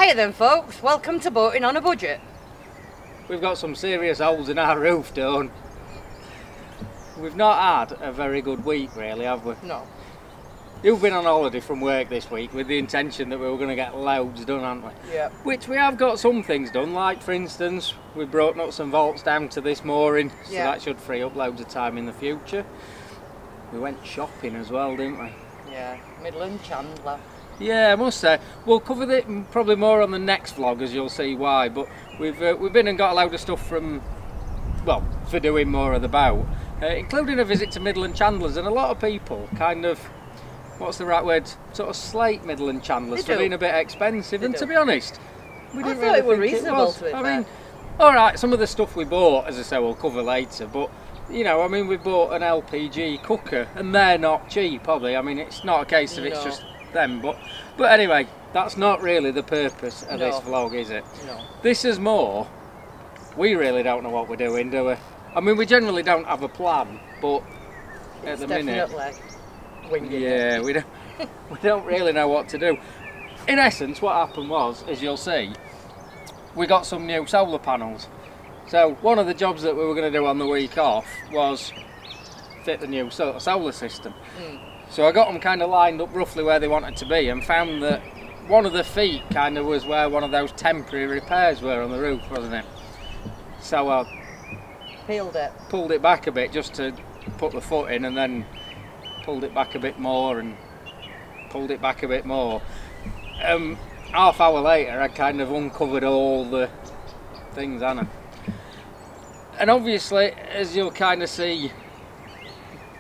Hiya then folks, welcome to Boating on a Budget. We've got some serious holes in our roof, don't we? We've not had a very good week really, have we? No. You've been on holiday from work this week with the intention that we were going to get loads done, haven't we? Yeah. Which we have got some things done, like for instance, we brought nuts and bolts down to this mooring, so that should free up loads of time in the future. We went shopping as well, didn't we? Yeah, Midland Chandler. Yeah, I must say, we'll cover it probably more on the next vlog, as you'll see why, but we've been and got a load of stuff from, well, for doing more of the boat, including a visit to Midland Chandlers, and a lot of people kind of, what's the right word, sort of slate Midland Chandlers for being a bit expensive, and to be honest, we didn't really think reasonable it was. I mean, alright, some of the stuff we bought, as I say, we'll cover later, but you know, I mean, we bought an LPG cooker, and they're not cheap, are they? I mean, it's not a case of it's just them, but anyway, that's not really the purpose of this vlog, is it? No. This is more, we really don't know what we're doing, do we? I mean, we generally don't have a plan, but at the minute, yeah, we don't really know what to do. In essence, what happened was, as you'll see, we got some new solar panels. So one of the jobs that we were going to do on the week off was fit the new solar system. So I got them kind of lined up roughly where they wanted to be, and found that one of the feet kind of was where one of those temporary repairs were on the roof, wasn't it? So I pulled it back a bit just to put the foot in, and then pulled it back a bit more and pulled it back a bit more. Half hour later I kind of uncovered all the things, Anna. And obviously, as you'll kind of see,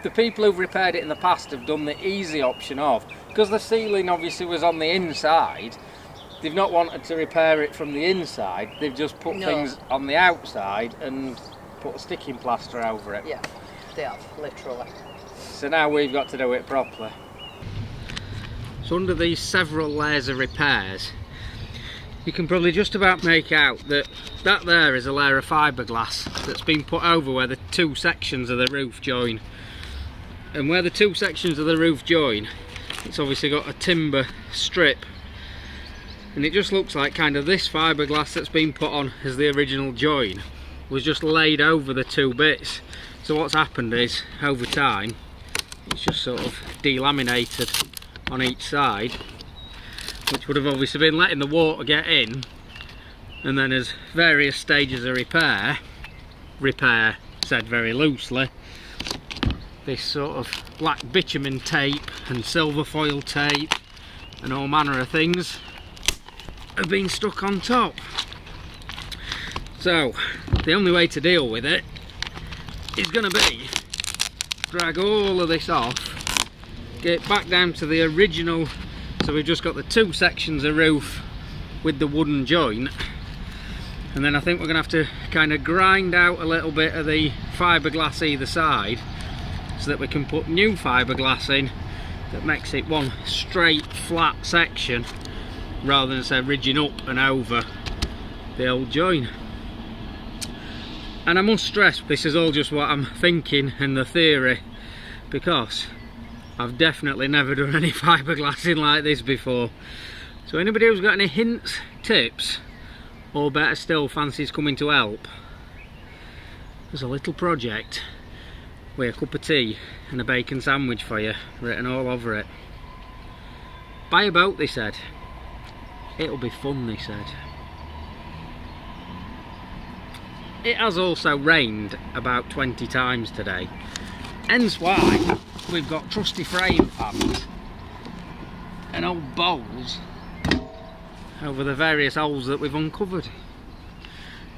the people who've repaired it in the past have done the easy option of, because the ceiling obviously was on the inside, they've not wanted to repair it from the inside, they've just put things on the outside and put a sticking plaster over it. Yeah, they have, literally. So now we've got to do it properly. So under these several layers of repairs, you can probably just about make out that there is a layer of fiberglass that's been put over where the two sections of the roof join. And where the two sections of the roof join, it's obviously got a timber strip, and it just looks like kind of this fiberglass that's been put on as the original join was just laid over the two bits. So what's happened is, over time, it's just sort of delaminated on each side, which would have obviously been letting the water get in, and then as various stages of repair said very loosely, this sort of black bitumen tape and silver foil tape and all manner of things have been stuck on top. So the only way to deal with it is going to be drag all of this off, get back down to the original. So we've just got the two sections of roof with the wooden joint, and then I think we're going to have to kind of grind out a little bit of the fiberglass either side, so that we can put new fiberglass in that makes it one straight flat section rather than say ridging up and over the old join. And I must stress, this is all just what I'm thinking and the theory, because I've definitely never done any fiberglassing like this before. So anybody who's got any hints, tips, or better still fancies coming to help, there's a little project with a cup of tea and a bacon sandwich for you written all over it. Buy a boat, they said. It'll be fun, they said. It has also rained about 20 times today, hence why we've got trusty frame pans and old bowls over the various holes that we've uncovered.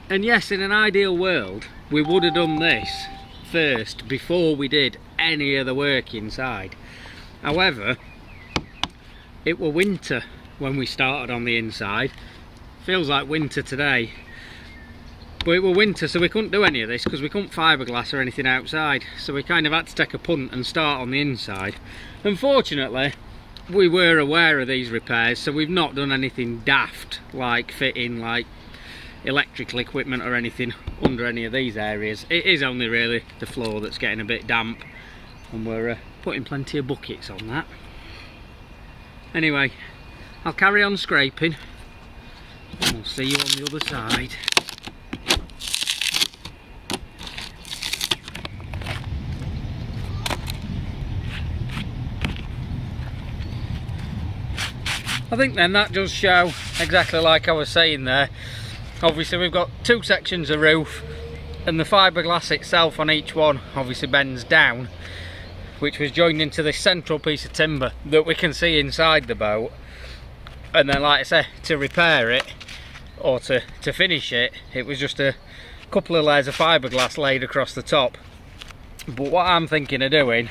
And yes, in an ideal world we would have done this first before we did any of the work inside. However, it were winter when we started on the inside. Feels like winter today, but it were winter, so we couldn't do any of this because we couldn't fiberglass or anything outside, so we kind of had to take a punt and start on the inside. Unfortunately, we were aware of these repairs, so we've not done anything daft like fitting like electrical equipment or anything under any of these areas. It is only really the floor that's getting a bit damp, and we're putting plenty of buckets on that. Anyway, I'll carry on scraping We'll see you on the other side. I think then that does show exactly like I was saying there. Obviously we've got two sections of roof, and the fiberglass itself on each one obviously bends down, which was joined into this central piece of timber that we can see inside the boat. And then, like I say, to repair it or to finish it, it was just a couple of layers of fiberglass laid across the top. But what I'm thinking of doing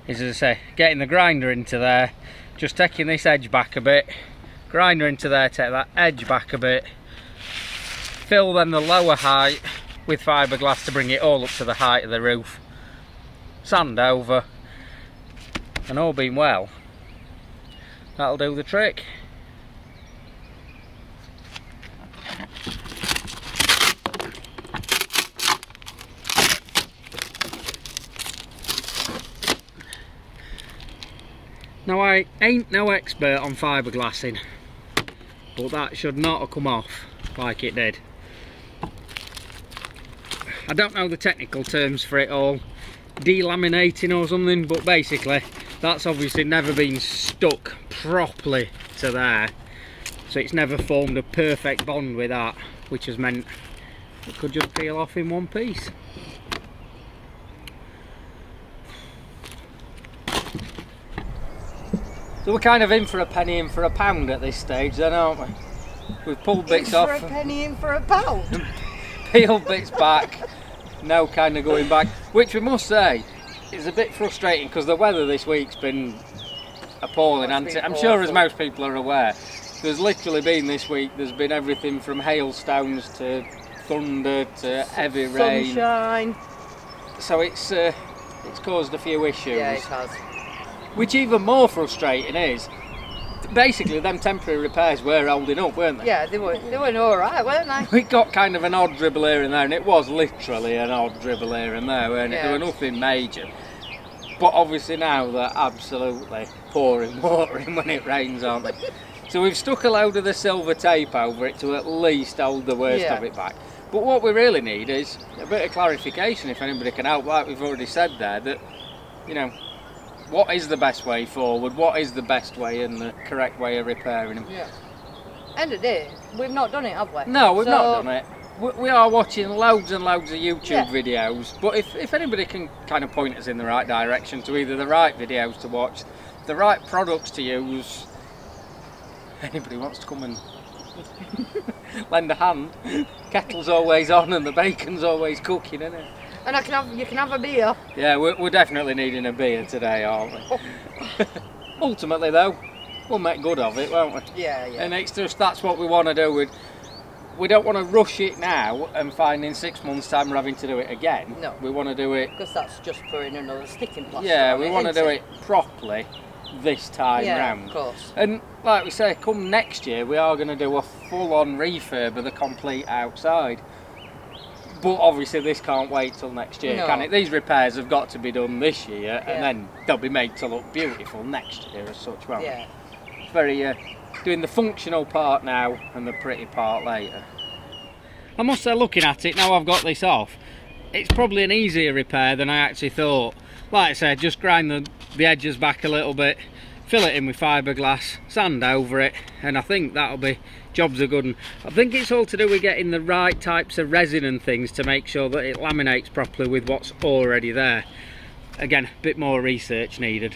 is, as I say, getting the grinder into there, just taking this edge back a bit, grinder into there, take that edge back a bit, fill then the lower height with fiberglass to bring it all up to the height of the roof, sand over, and all being well, that'll do the trick. Now I ain't no expert on fiberglassing, but that should not have come off like it did. I don't know the technical terms for it all, delaminating or something, but basically that's obviously never been stuck properly to there, so it's never formed a perfect bond with that, which has meant it could just peel off in one piece. So we're kind of in for a penny in for a pound at this stage then, aren't we? We've pulled bits off. In for a penny, in for a pound. Peeled bits back, now kind of going back, which we must say is a bit frustrating because the weather this week's been appalling, hasn't it? I'm sure, as most people are aware, there's literally been this week, there's been everything from hailstones to thunder to heavy rain. Sunshine. So it's caused a few issues. Yeah, it has. Which even more frustrating is, basically them temporary repairs were holding up, weren't they? Yeah, they were alright, weren't they? We got kind of an odd dribble here and there, and it was literally an odd dribble here and there, weren't it? Yeah. There were nothing major. But obviously now they're absolutely pouring water in when it rains, aren't they? So we've stuck a load of the silver tape over it to at least hold the worst of it back. But what we really need is a bit of clarification, if anybody can help, like we've already said there, that, you know, what is the best way forward, what is the best way and the correct way of repairing them. Yeah. End of the day, we've not done it, have we? No, we've not done it. We are watching loads and loads of YouTube videos, but if anybody can kind of point us in the right direction to either the right videos to watch, the right products to use, anybody wants to come and lend a hand, kettle's always on and the bacon's always cooking, isn't it? And you can have a beer. Yeah, we're definitely needing a beer today, aren't we? Ultimately though, we'll make good of it, won't we? Yeah, yeah. And it's just, that's what we want to do. We don't want to rush it now and find in 6 months' time we're having to do it again. No. We want to do it... Because that's just putting another sticking plaster Yeah, on we it, want to isn't do it? it properly this time round. Yeah, of course. And like we say, come next year we are going to do a full-on refurb of the complete outside. But obviously this can't wait till next year, can it? These repairs have got to be done this year, and then they'll be made to look beautiful next year as such, won't they? It's very, doing the functional part now and the pretty part later. I must say, looking at it, now I've got this off, it's probably an easier repair than I actually thought. Like I said, just grind the edges back a little bit, fill it in with fiberglass, sand over it, and I think that'll be jobs are good. And I think it's all to do with getting the right types of resin and things to make sure that it laminates properly with what's already there. Again, a bit more research needed.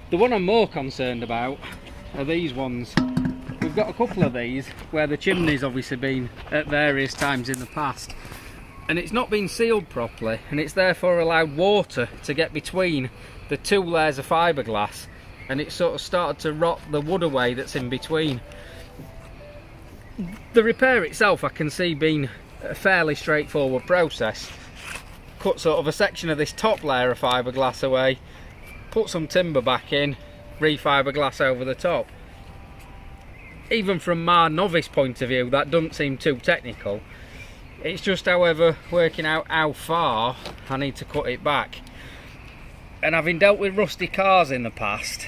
The one I'm more concerned about are these ones. We've got a couple of these where the chimney's obviously been at various times in the past, and it's not been sealed properly, and it's therefore allowed water to get between the two layers of fiberglass, and it's sort of started to rot the wood away that's in between. The repair itself I can see being a fairly straightforward process. Cut sort of a section of this top layer of fiberglass away, put some timber back in, re-fiberglass over the top. Even from my novice point of view, that doesn't seem too technical. It's just, however, working out how far I need to cut it back. And having dealt with rusty cars in the past,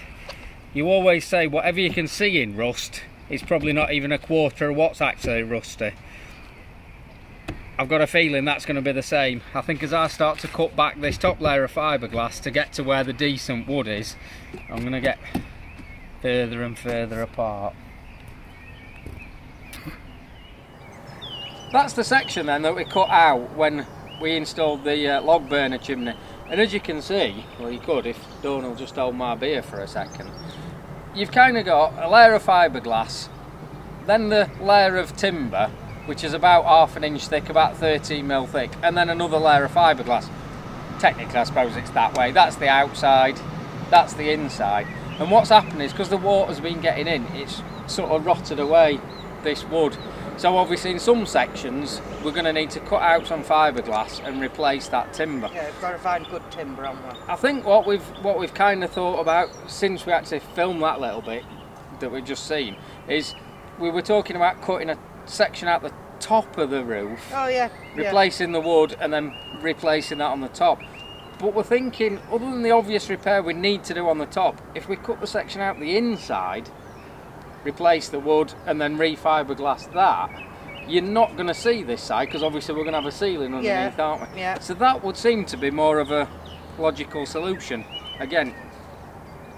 you always say whatever you can see in rust, it's probably not even a quarter of what's actually rusty. I've got a feeling that's going to be the same. I think as I start to cut back this top layer of fiberglass to get to where the decent wood is, I'm going to get further and further apart. That's the section then that we cut out when we installed the log burner chimney. And as you can see, well you could if Dawn will just hold my beer for a second, you've kind of got a layer of fiberglass, then the layer of timber, which is about 1/2 inch thick, about 13mm thick, and then another layer of fiberglass. Technically I suppose it's that way. That's the outside, that's the inside. And what's happened is, because the water's been getting in, it's sort of rotted away this wood. So obviously in some sections we're going to need to cut out some fiberglass and replace that timber. Yeah, we've got to find good timber on one. I think what we've kind of thought about since we actually filmed that little bit that we've just seen is we were talking about cutting a section out the top of the roof. Oh yeah. Replacing the wood and then replacing that on the top. But we're thinking, other than the obvious repair we need to do on the top, if we cut the section out the inside, replace the wood and then re-fiberglass that, you're not going to see this side because obviously we're going to have a ceiling underneath, aren't we? Yeah. So that would seem to be more of a logical solution. Again,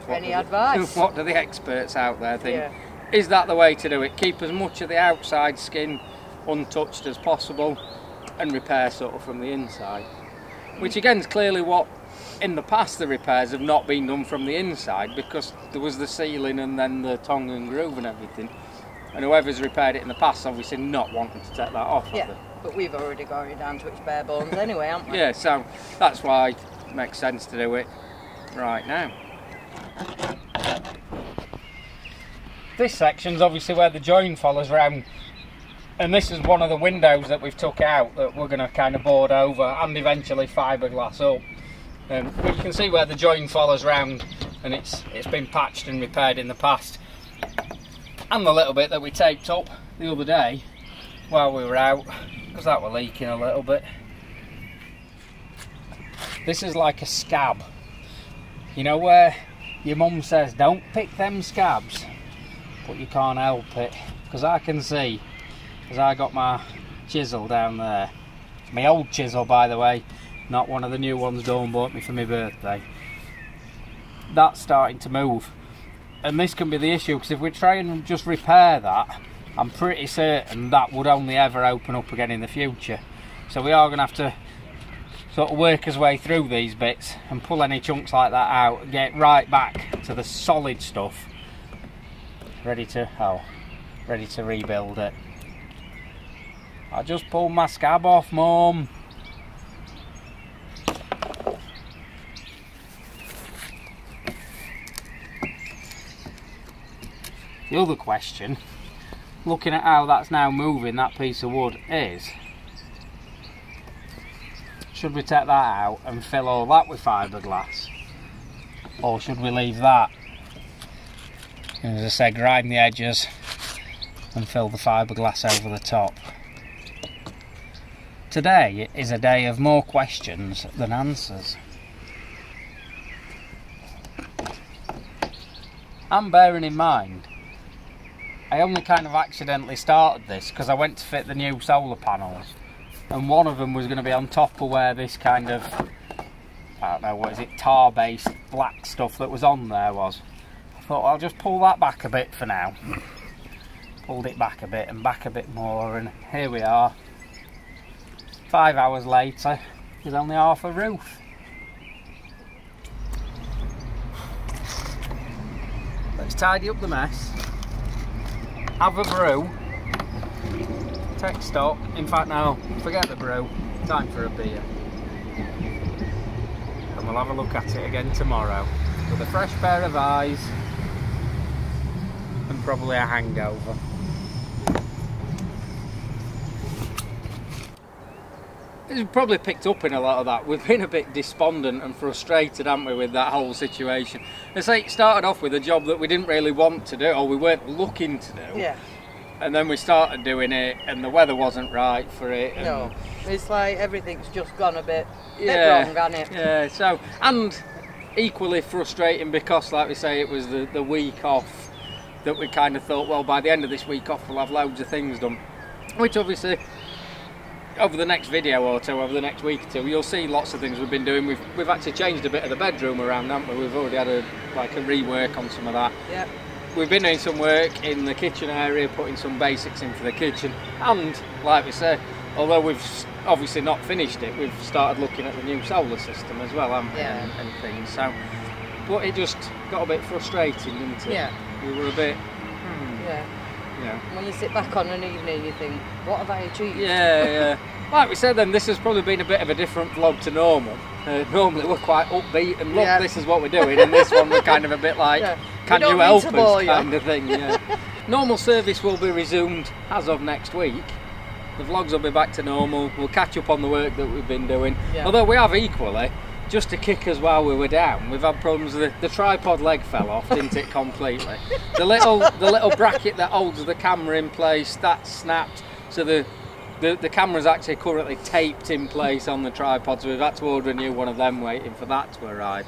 any advice? What do the experts out there think? Yeah. Is that the way to do it? Keep as much of the outside skin untouched as possible and repair sort of from the inside. Which again is clearly what in the past the repairs have not been done from the inside, because there was the ceiling and then the tongue and groove and everything, and whoever's repaired it in the past obviously not wanting to take that off. Yeah, but we've already got it down to its bare bones anyway, haven't we? Yeah, so that's why it makes sense to do it right now. This section's obviously where the join follows round, and this is one of the windows that we've took out that we're going to kind of board over and eventually fiberglass up. But you can see where the join follows round, and it's been patched and repaired in the past. And the little bit that we taped up the other day while we were out, because that were leaking a little bit. This is like a scab. You know where your mum says don't pick them scabs, but you can't help it, because I can see, as I got my chisel down there, my old chisel by the way, not one of the new ones Dawn bought me for my birthday, that's starting to move. And this can be the issue, because if we try and just repair that, I'm pretty certain that would only ever open up again in the future. So we are going to have to sort of work his way through these bits and pull any chunks like that out and get right back to the solid stuff, ready to rebuild it. I just pulled my scab off, Mum. The other question, looking at how that's now moving, that piece of wood, is should we take that out and fill all that with fiberglass, or should we leave that, and as I say, grind the edges and fill the fiberglass over the top? Today is a day of more questions than answers. And bearing in mind, I only kind of accidentally started this because I went to fit the new solar panels, and one of them was going to be on top of where this kind of, I don't know, what is it, tar based black stuff that was on there was. I thought I'll just pull that back a bit for now. Pulled it back a bit and back a bit more, and here we are. 5 hours later, there's only half a roof. Let's tidy up the mess, have a brew, take stock. In fact, now forget the brew, time for a beer, and we'll have a look at it again tomorrow with a fresh pair of eyes and probably a hangover. We've probably picked up in a lot of that. We've been a bit despondent and frustrated, haven't we, with that whole situation. It's like it started off with a job that we didn't really want to do, or we weren't looking to do. Yeah. And then we started doing it, and the weather wasn't right for it. And no, it's like everything's just gone a bit wrong, hasn't it? Yeah, so, and equally frustrating because, like we say, it was the week off that we kind of thought, well, by the end of this week off we'll have loads of things done, which obviously over the next video or two, over the next week or two, you'll see lots of things we've been doing. We've actually changed a bit of the bedroom around, haven't we? We've already had a rework on some of that. Yep. We've been doing some work in the kitchen area, putting some basics in for the kitchen, and like we said, although we've obviously not finished it, we've started looking at the new solar system as well, haven't we? Yeah. And things. So, but it just got a bit frustrating, didn't it? Yeah. We were a bit. Yeah. Yeah. When you sit back on an evening, you think, what have I achieved? Yeah, yeah. Like we said then, this has probably been a bit of a different vlog to normal. Normally we're quite upbeat and look, this is what we're doing, and this one we're kind of a bit like, can you help us kind of thing. Yeah. Normal service will be resumed as of next week. The vlogs will be back to normal. We'll catch up on the work that we've been doing. Yeah. Although we have equally, just to kick us while we were down, we've had problems with the tripod leg fell off, didn't it, completely? The little bracket that holds the camera in place, that snapped, so the camera's actually currently taped in place on the tripod, so we've had to order a new one of them, waiting for that to arrive.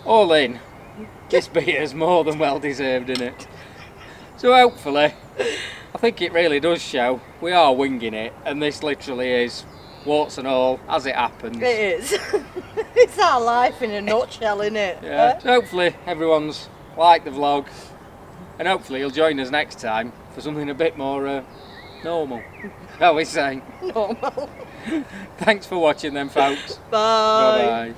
All in, this beer's more than well deserved, isn't it? So hopefully, I think it really does show, we are winging it, and this literally is warts and all, as it happens. It is. It's our life in a nutshell, isn't it? Yeah. So hopefully everyone's liked the vlog, and hopefully you'll join us next time for something a bit more normal. How are we saying? Normal. Thanks for watching then, folks. Bye. Bye-bye.